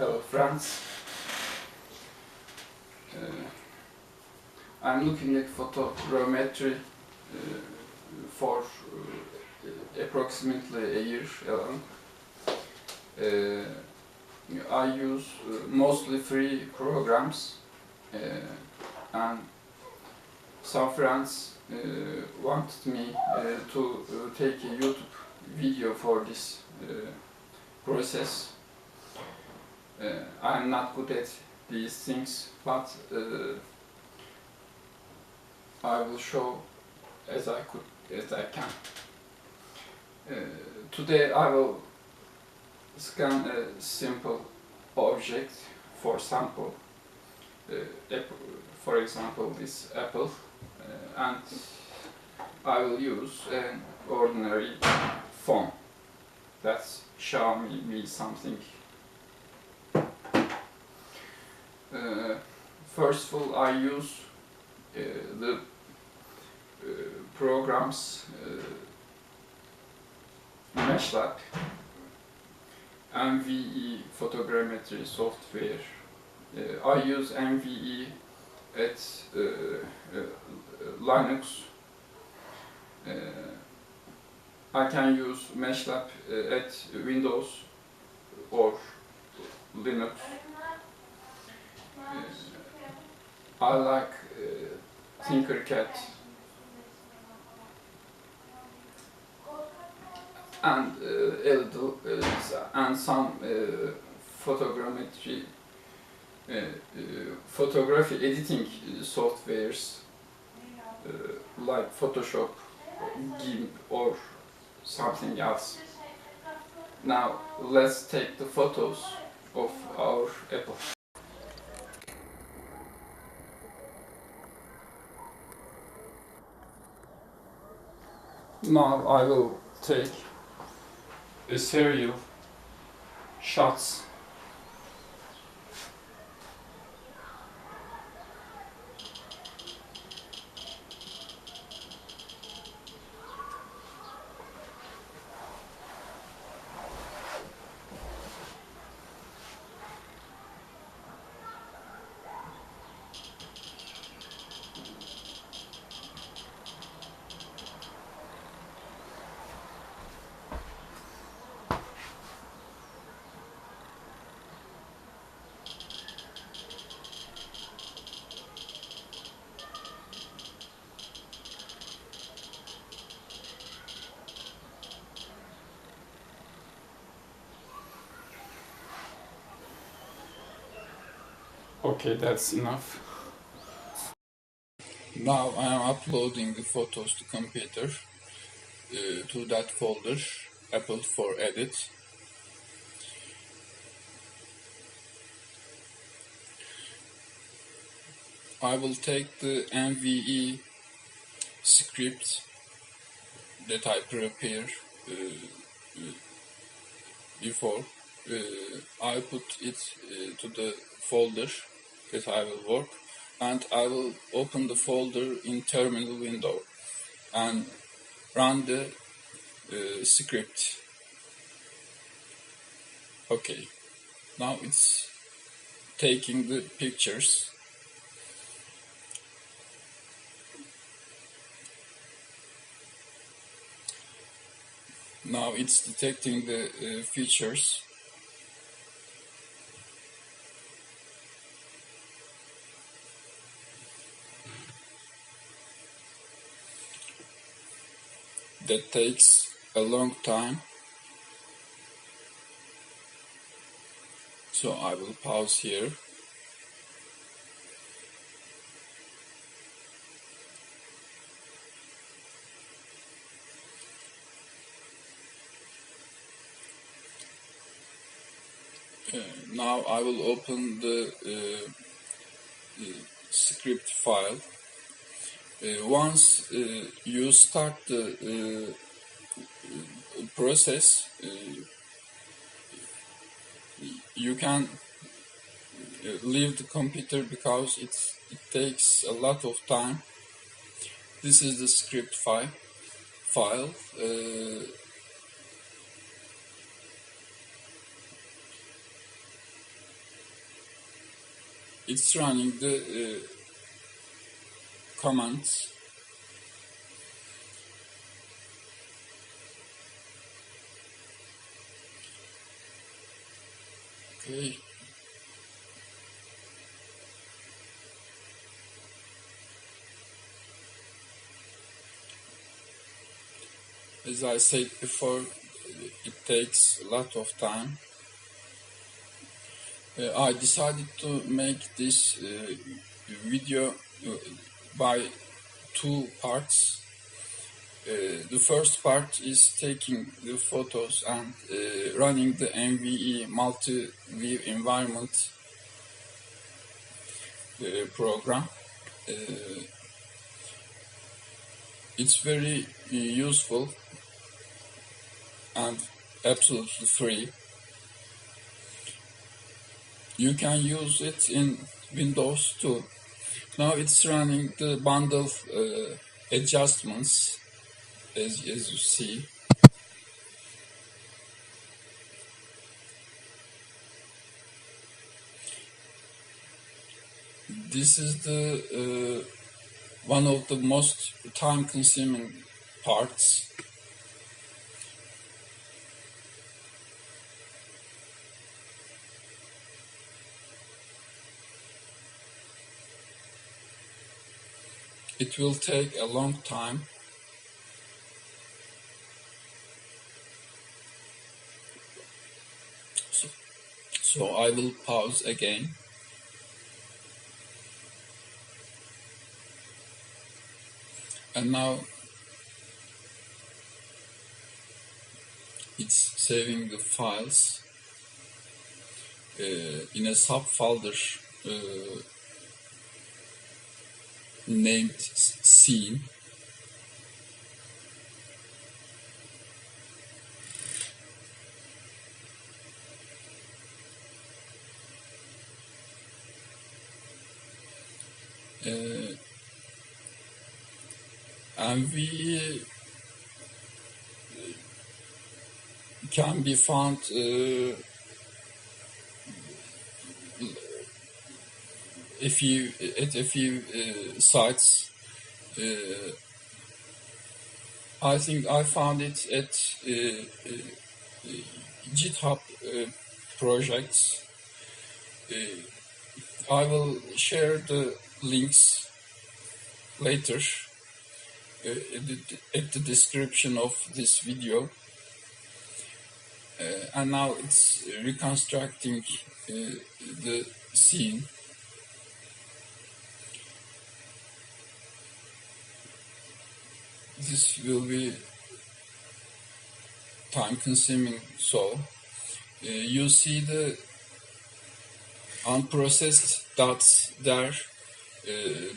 Hello friends, I'm looking at photogrammetry for approximately a year along. I use mostly free programs and some friends wanted me to take a YouTube video for this process. I'm not good at these things, but I will show as I can. Today I will scan a simple object for sample. For example, this apple, and I will use an ordinary phone. That's show me something. First of all, I use the programs MATLAB, MVE photogrammetry software. I use MVE at Linux. I can use MATLAB at Windows or Linux. I like Tinkercad and a little and some photogrammetry, photography editing softwares like Photoshop, GIMP or something else. Now let's take the photos of our apple. Now I will take a serial shots. Okay, that's enough. Now I am uploading the photos to computer, to that folder, Apple for Edit. I will take the MVE script that I prepared before. I put it to the folder that I will work, and I will open the folder in terminal window and run the script. Okay, now it's taking the pictures. Now it's detecting the features. That takes a long time. So I will pause here. Now I will open the script file. Once you start the process, you can leave the computer because it takes a lot of time. This is the script file. it's running the commands. Okay. As I said before, it takes a lot of time. I decided to make this video by two parts. The first part is taking the photos and running the MVE multi-view environment program. It's very useful and absolutely free. You can use it in Windows too. Now it's running the bundle adjustments, as you see. This is the one of the most time-consuming parts. It will take a long time. So I will pause again. And now it's saving the files in a subfolder named scene. And we can be found at a few sites. I think I found it at GitHub projects. I will share the links later at the description of this video. And now it's reconstructing the scene. This will be time-consuming, so you see the unprocessed dots there.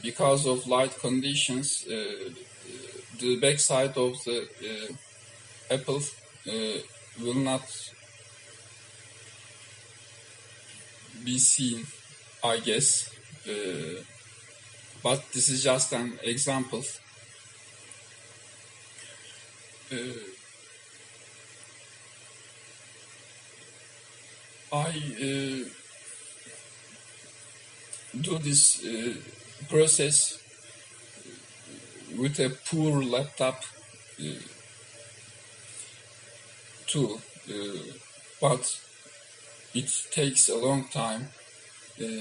Because of light conditions, the backside of the apple will not be seen, I guess, but this is just an example. I do this process with a poor laptop too, but it takes a long time.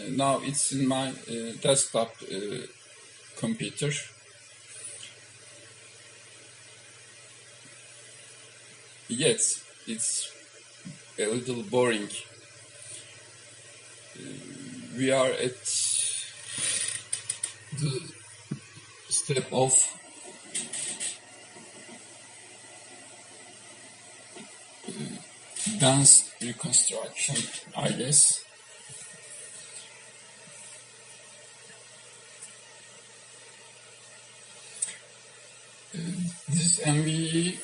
Now it's in my desktop computer. Yes, it's a little boring. We are at the step of dance reconstruction, I guess. This MVE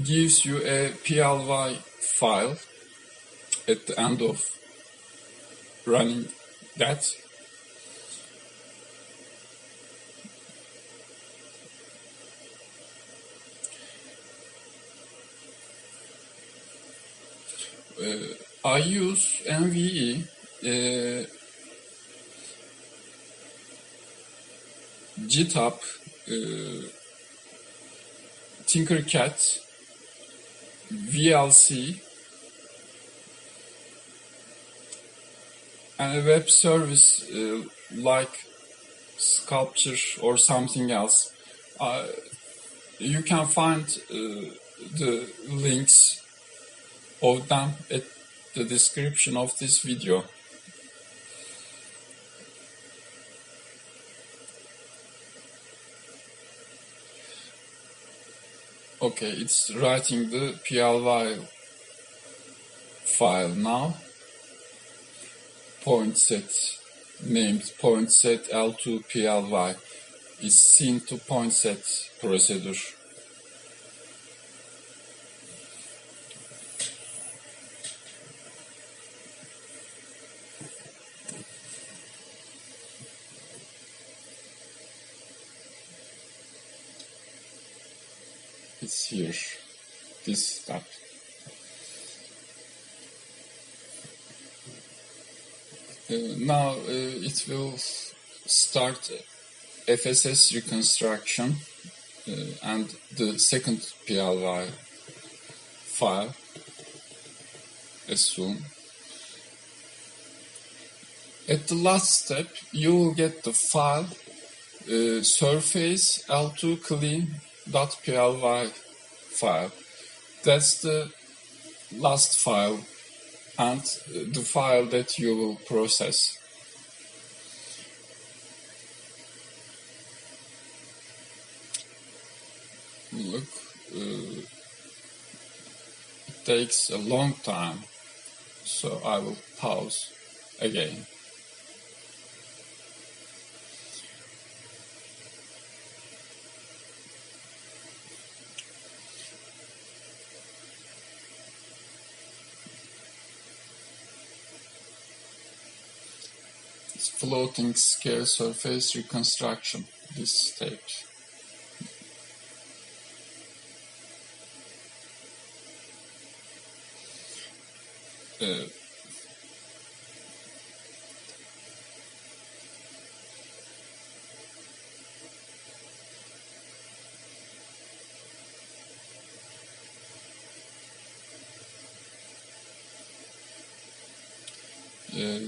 gives you a PLY file at the end of running that. I use MVE GitHub, Tinkercad, VLC, and a web service like Sculpture or something else. You can find the links of them at the description of this video. Okay, it's writing the PLY file now. Point set named point set L2 PLY is seen to point set procedure. It's here, this step. Now it will start FSS reconstruction and the second PLY file as soon. At the last step, you will get the file surface L2 clean.ply file. That's the last file and the file that you will process. Look, it takes a long time, so I will pause again. It's floating scale surface reconstruction, this stage.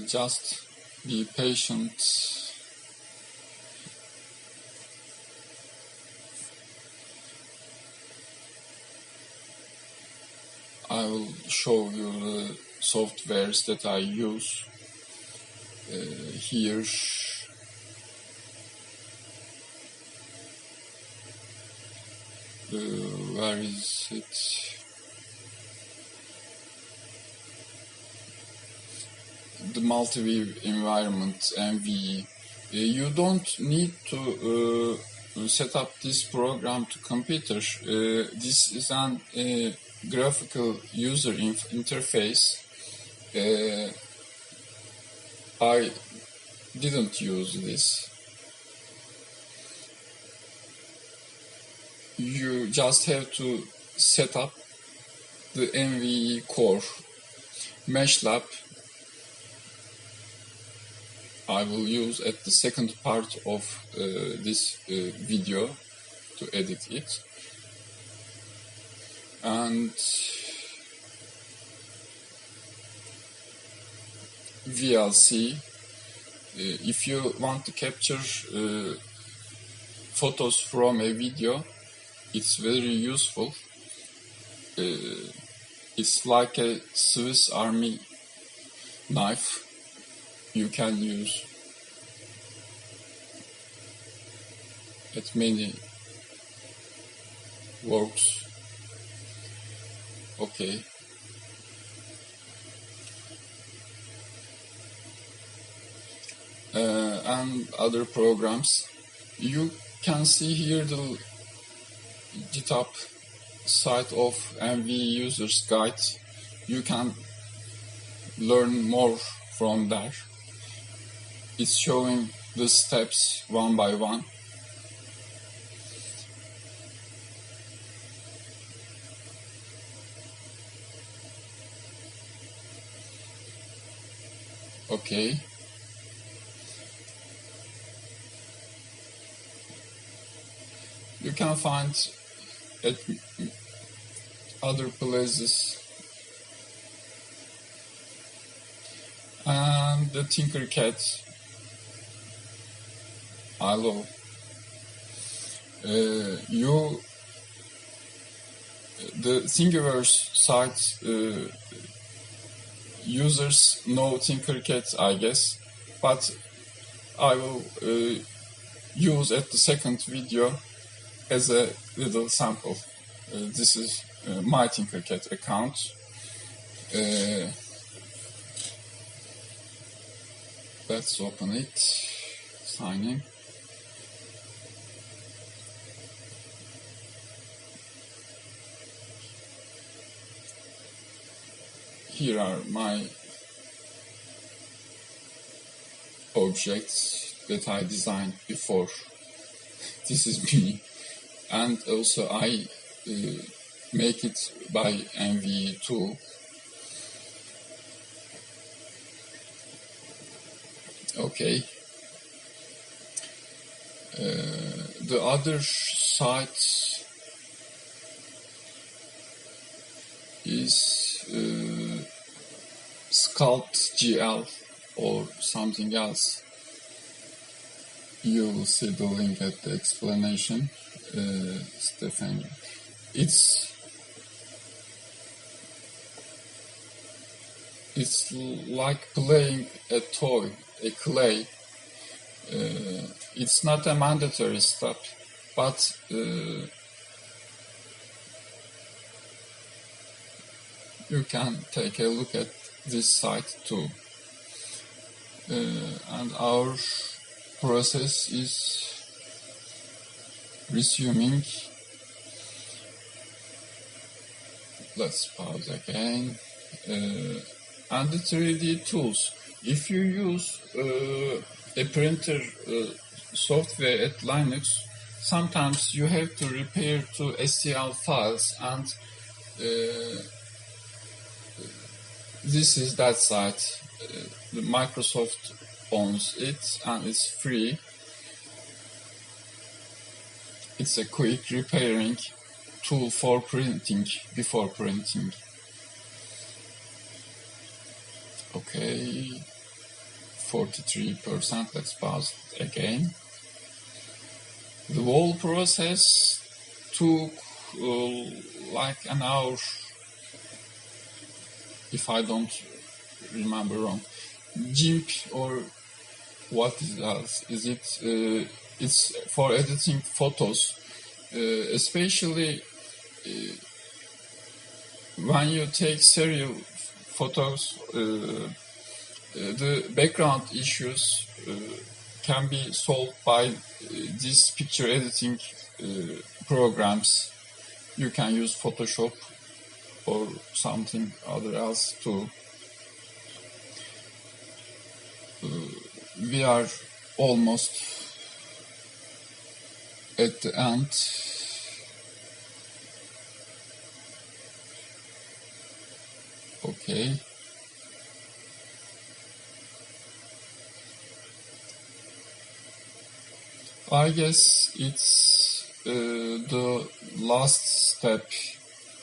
Just be patient. I will show you the softwares that I use here. Where is it? The multi-view environment MVE. You don't need to set up this program to computer. This is an graphical user interface. I didn't use this. You just have to set up the MVE core. MeshLab I will use at the second part of this video to edit it. And VLC, if you want to capture photos from a video, it's very useful. It's like a Swiss Army knife you can use at many works. Okay. And other programs. You can see here the GitHub site of MV Users Guide. You can learn more from there. It's showing the steps one by one. Okay. You can find at other places. And the Tinkercad I love. The Thingiverse site users know Tinkercad, I guess, but I will use at the second video as a little sample. This is my Tinkercad account. Let's open it. Sign in. Here are my objects that I designed before. This is me, and also I make it by NV tool. Okay. The other site is SculptGL or something else. You will see the link at the explanation, Stefan. It's like playing a toy, a clay. It's not a mandatory step, but you can take a look at this site too. And our process is resuming. Let's pause again. And the 3D tools. If you use a printer software at Linux, sometimes you have to repair to STL files, and this is that site. The Microsoft owns it and it's free. It's a quick repairing tool for printing, before printing. Okay, 43%, let's pause it again. The whole process took like an hour, if I don't remember wrong. GIMP, or what is it? It's for editing photos, especially when you take serial photos. The background issues can be solved by these picture editing programs. You can use Photoshop or something other else too. We are almost at the end. Okay. I guess it's the last step,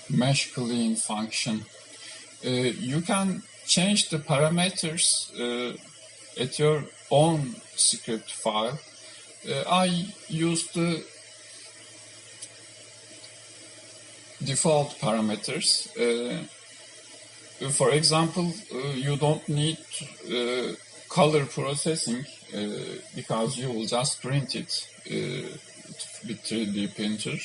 mesh clean function. You can change the parameters at your own script file. I use the default parameters. For example, you don't need color processing because you will just print it with 3D printer.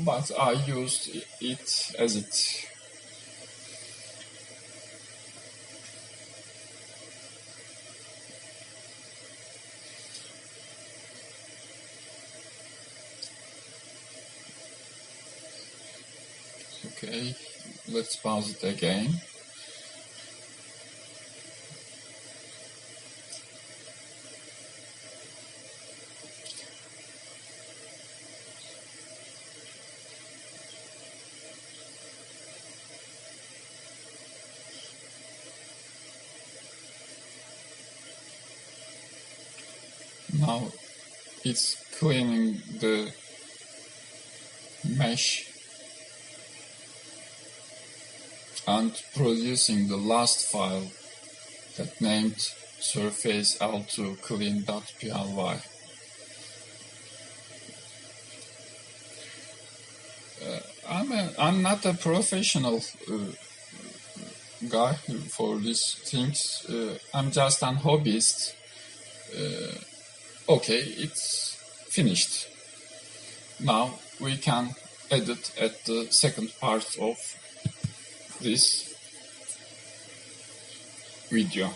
But I used it as it. Okay, let's pause it again. Now it's cleaning the mesh and producing the last file that named surface L2 clean.ply. I'm not a professional guy for these things. I'm just an hobbyist. Okay, it's finished. Now we can edit at the second part of this video.